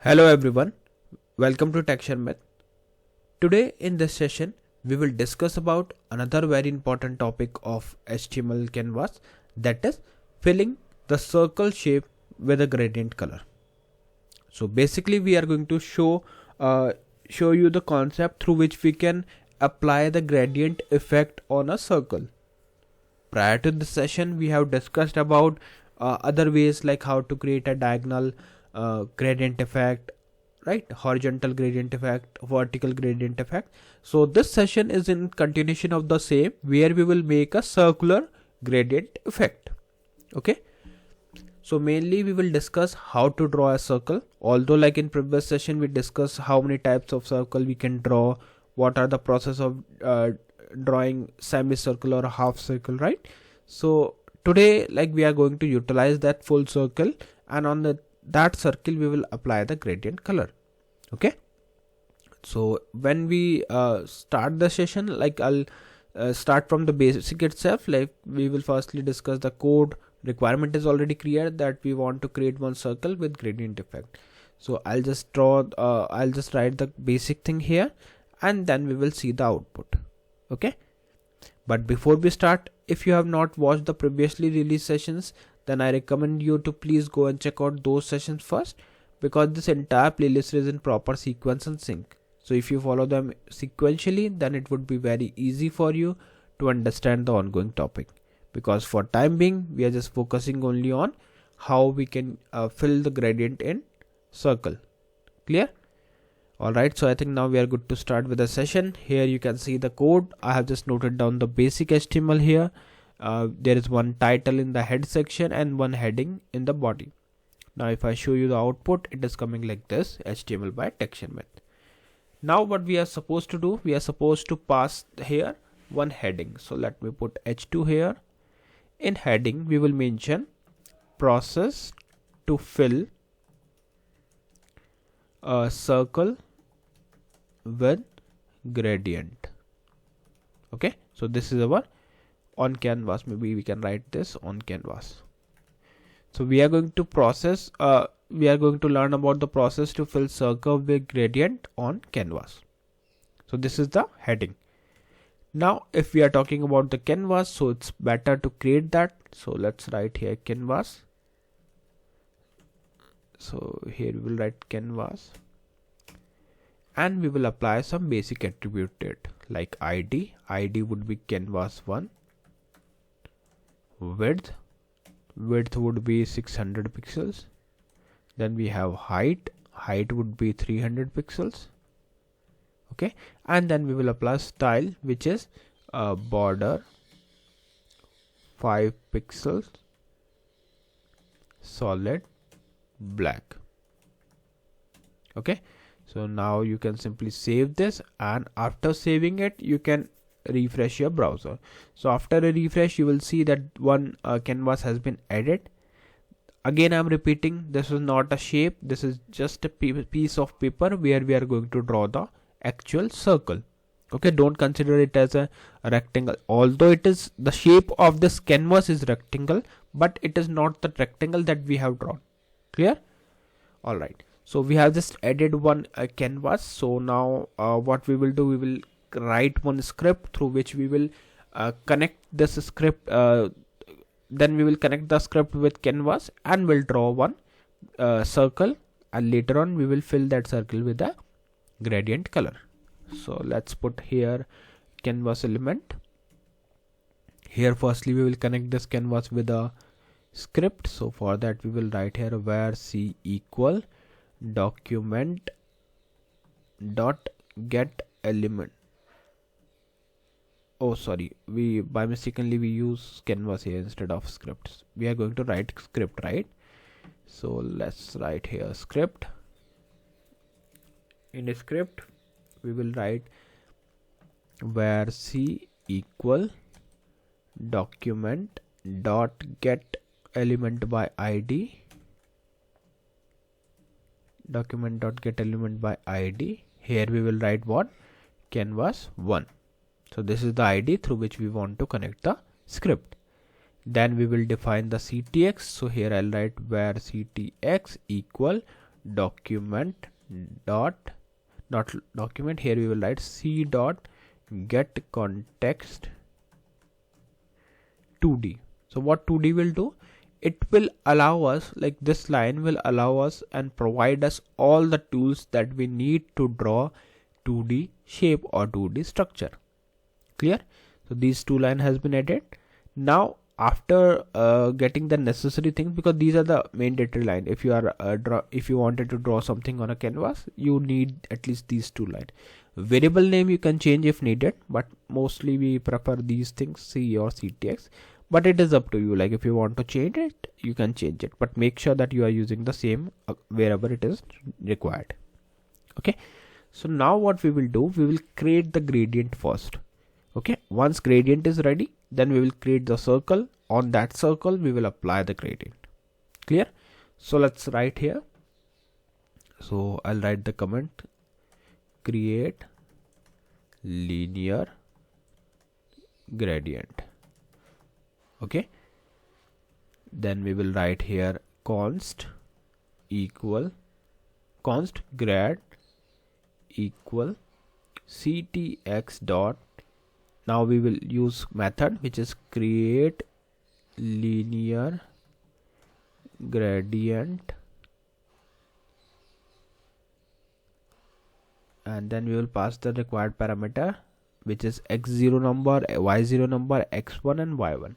Hello everyone, welcome to Sharmit. Today in this session, we will discuss about another very important topic of HTML canvas, that is filling the circle shape with a gradient color. So basically we are going to show you the concept through which we can apply the gradient effect on a circle. Prior to this session, we have discussed about other ways like how to create a diagonal gradient effect, right? Horizontal gradient effect, vertical gradient effect. So this session is in continuation of the same, where we will make a circular gradient effect. Okay. So mainly we will discuss how to draw a circle. Although like in previous session we discussed how many types of circle we can draw, what are the process of drawing semicircle or a half circle, right? So today like we are going to utilize that full circle, and on that circle we will apply the gradient color. Okay, so when we start the session, like I'll start from the basic itself. Like we will firstly discuss the code. Requirement is already clear that we want to create one circle with gradient effect. So I'll just write the basic thing here, and then we will see the output. Okay, but before we start, if you have not watched the previously released sessions, then I recommend you to please go and check out those sessions first, because this entire playlist is in proper sequence and sync. So if you follow them sequentially, then it would be very easy for you to understand the ongoing topic, because for time being we are just focusing only on how we can fill the gradient in circle. Clear? Alright, so I think now we are good to start with the session. Here you can see the code. I have just noted down the basic HTML here. There is one title in the head section and one heading in the body. Now if I show you the output, it is coming like this: HTML by Sharmit. Now what we are supposed to do, we are supposed to pass here one heading. So let me put h2 here. In heading we will mention process to fill a circle with gradient. Okay, so this is our on canvas. Maybe we can write this on canvas. So we are going to we are going to learn about the process to fill circle with gradient on canvas. So this is the heading. Now if we are talking about the canvas, so it's better to create that. So let's write here canvas. So here we will write canvas, and we will apply some basic attribute to it, like ID. ID would be canvas1. Width would be 600 pixels. Then we have height would be 300 pixels. Okay, and then we will apply style, which is border 5 pixels, solid black. Okay, so now you can simply save this, and after saving it you can refresh your browser. So after a refresh you will see that one canvas has been added. Again I'm repeating, this is not a shape, this is just a piece of paper where we are going to draw the actual circle. Okay, don't consider it as a rectangle, although it is the shape of this canvas is rectangle, but it is not the rectangle that we have drawn. Clear? Alright, so we have just added one canvas. So now what we will do, we will write one script through which we will connect this script. Then we will connect the script with canvas and we'll draw one circle, and later on we will fill that circle with a gradient color. So let's put here canvas element. Here firstly we will connect this canvas with a script. So for that we will write here where c equal document dot get element. Oh sorry, we by mistakenly we use canvas here instead of scripts. We are going to write script, right? So let's write here script. In a script we will write where c equal document dot get element by id. Document dot get element by id. Here we will write what? Canvas1. So this is the ID through which we want to connect the script. Then we will define the ctx. So here I'll write where ctx equal document dot not document, here we will write c dot get context 2D. So what 2D will do, it will allow us, like this line will allow us and provide us all the tools that we need to draw 2D shape or 2D structure. Clear? So these two lines has been added. Now after getting the necessary things, because these are the mandatory line, if you are if you wanted to draw something on a canvas, you need at least these two lines. Variable name you can change if needed, but mostly we prefer these things, C or CTX, but it is up to you. Like if you want to change it, you can change it, but make sure that you are using the same wherever it is required. Okay, so now what we will do, we will create the gradient first. Okay, once gradient is ready, then we will create the circle. On that circle we will apply the gradient. Clear? So let's write here. So I'll write the comment, create linear gradient. Okay, then we will write here const grad equal ctx dot, now we will use method which is create linear gradient, and then we will pass the required parameter which is x0 number, y0 number, x1 and y1.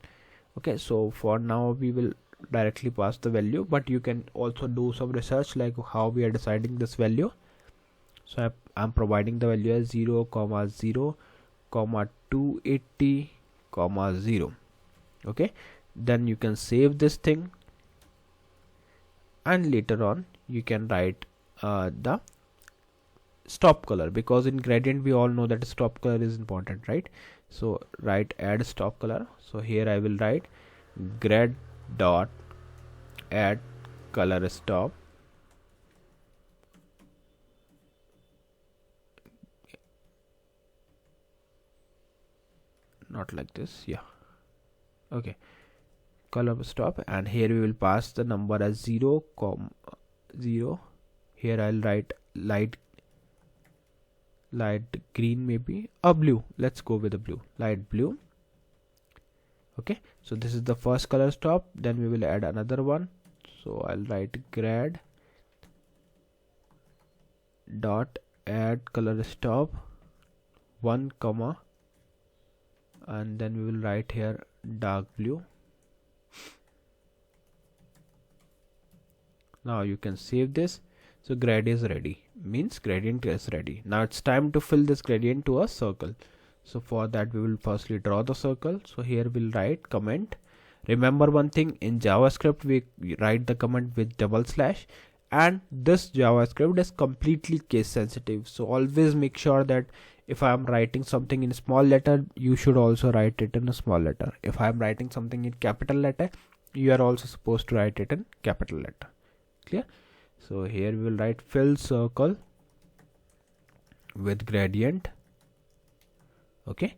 Okay, so for now we will directly pass the value, but you can also do some research like how we are deciding this value. So I'm providing the value as 0, 0, 280, 0. Okay, then you can save this thing, and later on you can write the stop color, because in gradient we all know that stop color is important, right? So write add stop color. So here I will write grad dot add color stop, not like this, yeah, okay, color stop, and here we will pass the number as 0, 0. Here I'll write light green, maybe a blue, let's go with a blue, light blue. Okay, so this is the first color stop, then we will add another one. So I'll write grad dot add color stop 1, and then we will write here dark blue. Now you can save this. So grad is ready, means gradient is ready. Now it's time to fill this gradient to a circle. So for that we will firstly draw the circle. So here we'll write comment. Remember one thing, in JavaScript we write the comment with /, and this JavaScript is completely case sensitive. So always make sure that if I am writing something in small letter, you should also write it in a small letter. If I am writing something in capital letter, you are also supposed to write it in capital letter. Clear? So here we will write fill circle with gradient. Okay,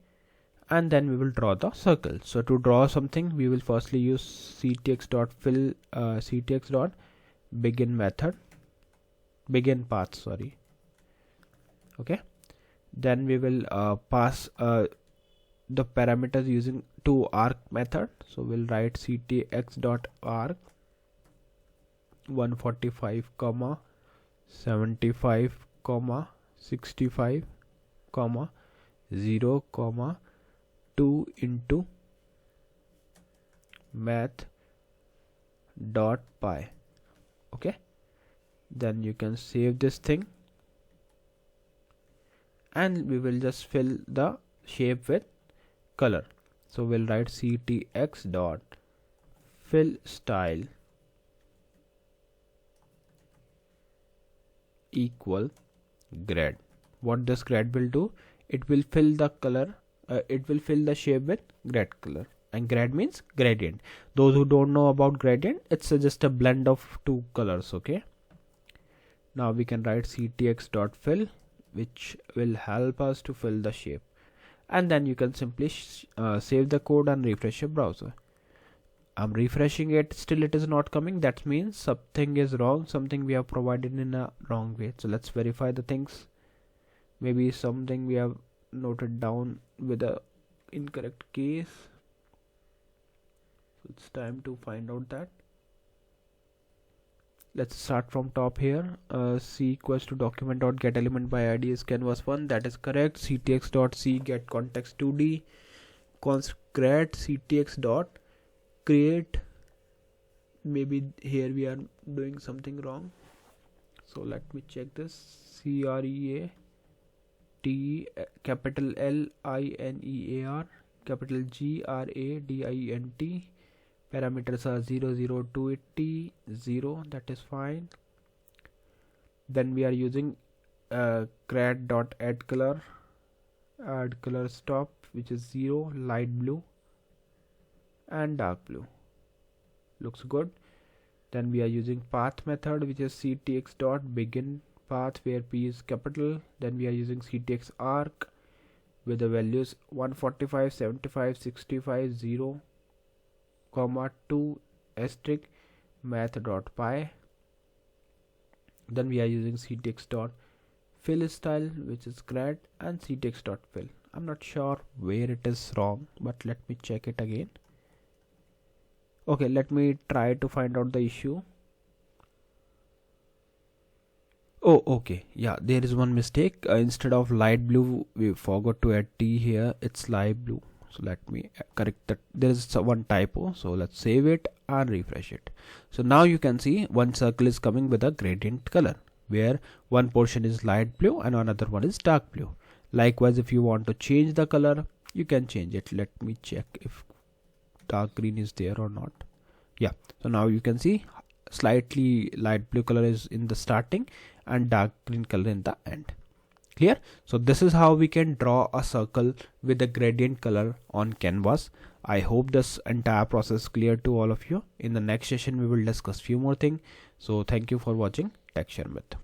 and then we will draw the circle. So to draw something, we will firstly use ctx.fill ctx.begin method, begin path, sorry. Okay, then we will pass the parameters using toArc method. So we'll write ctx.arc 145, 75, 65, 0, 2 into math dot py. Okay, then you can save this thing, and we will just fill the shape with color. So we'll write ctx dot fill style equal grad. What this grad will do, it will fill the color, it will fill the shape with grad color, and grad means gradient. Those who don't know about gradient, it's just a blend of two colors. Okay, now we can write ctx.fill, which will help us to fill the shape, and then you can simply save the code and refresh your browser. I'm refreshing it, still it is not coming. That means something is wrong, something we have provided in a wrong way. So let's verify the things. Maybe something we have noted down with a incorrect case. So it's time to find out that. Let's start from top here. C equals to document.getElement by id is canvas1. That is correct. ctx.c get context 2d. Const create ctx dot create. Maybe here we are doing something wrong. So let me check this. create capital LINEAR capital GRADINT. Parameters are 0, 0, 280, 0. That is fine. Then we are using create.add color. Add color stop, which is 0, light blue and dark blue. Looks good. Then we are using path method, which is ctx.begin path where p is capital. Then we are using ctx arc with the values 145, 75, 65, 0, 2 asterisk math.py. Then we are using ctx.fill style, which is grad, and ctx.fill. I'm not sure where it is wrong, but let me check it again. Okay, let me try to find out the issue. Oh, okay, yeah, there is one mistake. Instead of light blue, we forgot to add T here. It's light blue. So let me correct that. There is one typo. So let's save it and refresh it. So now you can see one circle is coming with a gradient color, where one portion is light blue and another one is dark blue. Likewise, if you want to change the color, you can change it. Let me check if dark green is there or not. Yeah, so now you can see slightly light blue color is in the starting and dark green color in the end. Clear? So this is how we can draw a circle with the gradient color on canvas. I hope this entire process is clear to all of you. In the next session we will discuss few more things. So thank you for watching Tech Sharmit.